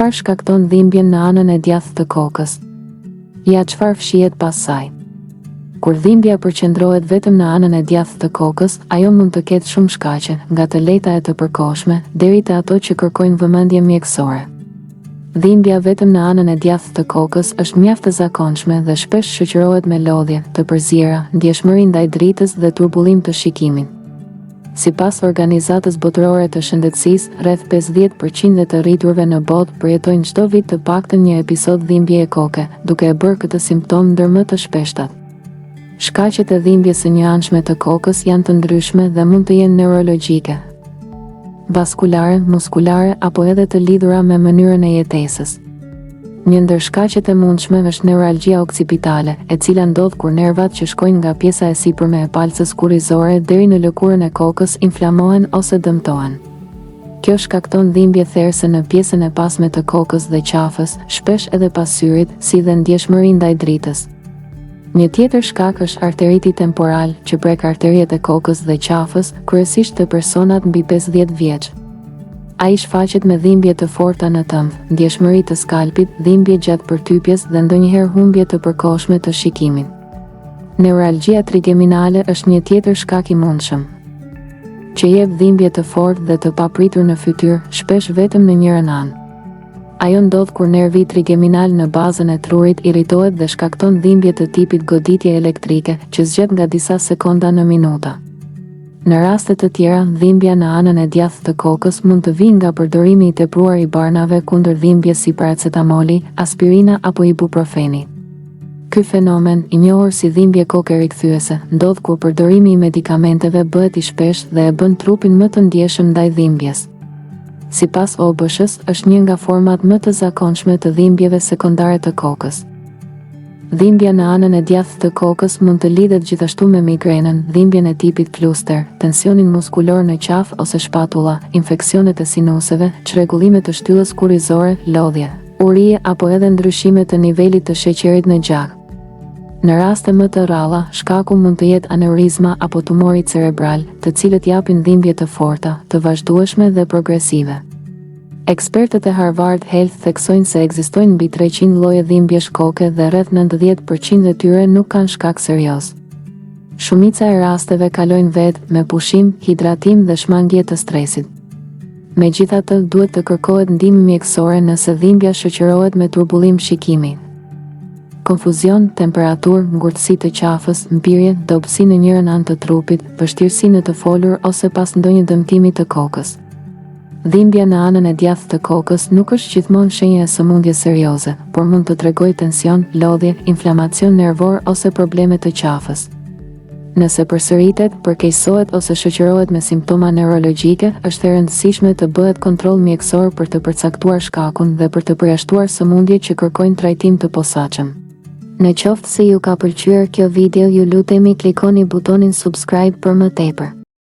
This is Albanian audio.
Çfarë shkakton dhimbjen në anën e djathtë të kokës? Ja çfarë fshihet pas saj? Kur dhimbja përqendrohet vetëm në anën e djathtë të kokës, ajo mund të ketë shumë shkaqe, nga të lehta e të përkohshme, deri te ato që kërkojnë vëmendje mjekësore. Dhimbja vetëm në anën e djathtë të kokës është mjaft e zakonshme dhe shpesh shoqërohet me lodhje, të përzierja, ndjeshmëri ndaj dritës dhe turbullim të shikimin. Sipas Organizatës Botërore të Shëndetësisë, rreth 50% e të rriturve në botë përjetojnë çdo vit të paktën një episod dhimbjeje koke, duke e bërë këtë simptom ndër më të shpeshtat. Shkaqet e dhimbjes së njëanshme të kokës janë të ndryshme dhe mund të jenë neurologjike, vaskulare, muskulare apo edhe të lidhura me mënyrën e jetesës. Një ndër shkaqet e mundshme është neuralgjia occipitale, e cila ndodh kur nervat që shkojnë nga pjesa e sipërme e palcës kurrizore deri në lëkurën e kokës inflamohen ose dëmtohen. Kjo shkakton dhimbje therrse në pjesën e pasme të kokës dhe qafës, shpesh edhe pas syrit, si dhe ndjeshmëri ndaj dritës. Një tjetër shkak është arteriti temporal, që prek arteriet e kokës dhe qafës, kryesisht të personat mbi 50 vjeç. Ai shfaqet me dhimbje të forta në tëmbë, ndjeshmëri të skalpit, dhimbje gjatë përtypjes dhe ndonjëherë humbje të përkohshme të shikimit. Neuralgjia trigeminale është një tjetër shkak i mundshëm, që jep dhimbje të fortë dhe të papritur në fytyrë, shpesh vetëm në njërin anë. Ajo ndodh kur nervi trigeminal në bazën e trurit irritohet dhe shkakton dhimbje të tipit goditje elektrike, që zgjedh nga disa sekonda në minuta. Në raste të tjera, dhimbja në anën e djathtë të kokës mund të vijë nga përdorimi i tepruar i barnave kundër dhimbjes si paracetamoli, aspirina apo ibuprofeni. Ky fenomen, i njohur si dhimbje koke rikthyese, ndodh kur përdorimi i medikamenteve bëhet i shpeshtë dhe e bën trupin më të ndjeshëm ndaj dhimbjes. Sipas OBSH-s, është një nga format më të zakonshme të dhimbjeve sekondare të kokës. Dhimbja në anën e djathtë të kokës mund të lidhet gjithashtu me migrenën, dhimbjen e tipit kluster, tensionin muskulor në qafë ose shpatulla, infeksionet e sinuseve, çrregullime të shtyllës kurrizore, lodhje, urije apo edhe ndryshime të nivelit të sheqerit në gjak. Në raste më të rralla, shkaku mund të jetë aneurizma apo tumori cerebral, të cilët japin dhimbje të forta, të vazhdueshme dhe progresive. Ekspertët e Harvard Health theksojnë se ekzistojnë mbi 300 lloje dhimbjesh koke dhe rreth 90% e tyre nuk kanë shkak serioz. Shumica e rasteve kalojnë vetë me pushim, hidratim dhe shmangje të stresit. Megjithatë, duhet të kërkohet ndihmë mjekësore nëse dhimbja shoqërohet me turbullim shikimi, konfuzion, temperaturë, ngurtësi të qafës, mpirje, dobësi në njërin anë të trupit, vështirësi në të folur ose pas ndonjë dëmtimi të kokës. Dhimbja në anën e djathtë të kokës nuk është gjithmonë shenjë e sëmundjes serioze, por mund të tregojë tension, lodhje, inflamacion nervor ose probleme të qafës. Nëse përsëritet, përkeqësohet ose shoqërohet me simptoma neurologjike, është e rëndësishme të bëhet kontroll mjekësor për të përcaktuar shkakun dhe për të përjashtuar sëmundje që kërkojnë trajtim të posaçëm. Në qoftë se ju ka pëlqyer kjo video, ju lutemi klikoni butonin subscribe për më tepër.